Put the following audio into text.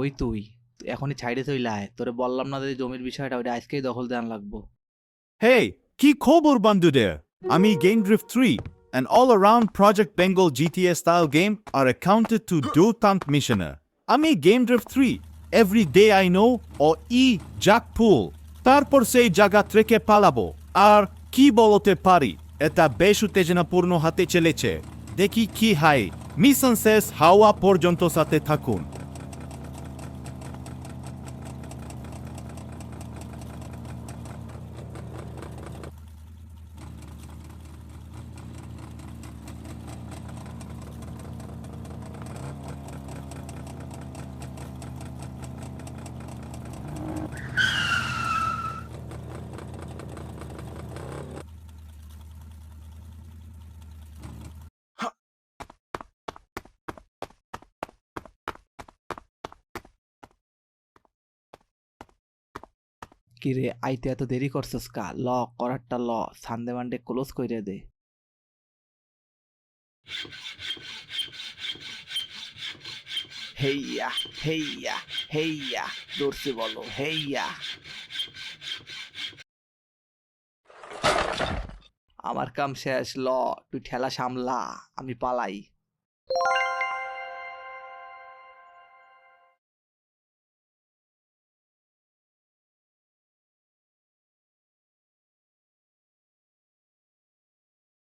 কই তুই? এখনই ছাইড়ে চইলা আয়। তোরে বললাম না যে জমির বিষয়টা, ওইটা আজকেই দখল দেওয়ান লাগবো। Hey, কি খবর বন্ধুদের? আমি Game Drift 3, an all-around Project Bengal GTA style game are accounted to Dutant Missioner. আমি Game Drift 3, every day I know or Jack Pool. তারপর সেই জায়গা থেকে পালাবো। আর কি বলতে পারি, এটা বেশ উত্তেজনাপূর্ণ হাতে চলেছে। দেখি কি হয়। মিশন শেষ হওয়া পর্যন্ত সাথে থাকুন। কিরে আইতে এত দেরি করছস কা? ল করারটা ল, সানডে মানডে ক্লোজ কইরে দে। হেইয়া হেইয়া হেইয়া, দৌড়ছি বলো হেইয়া। আমার কাম শেষ, ল তুই ঠেলা সামলা, আমি পালাই।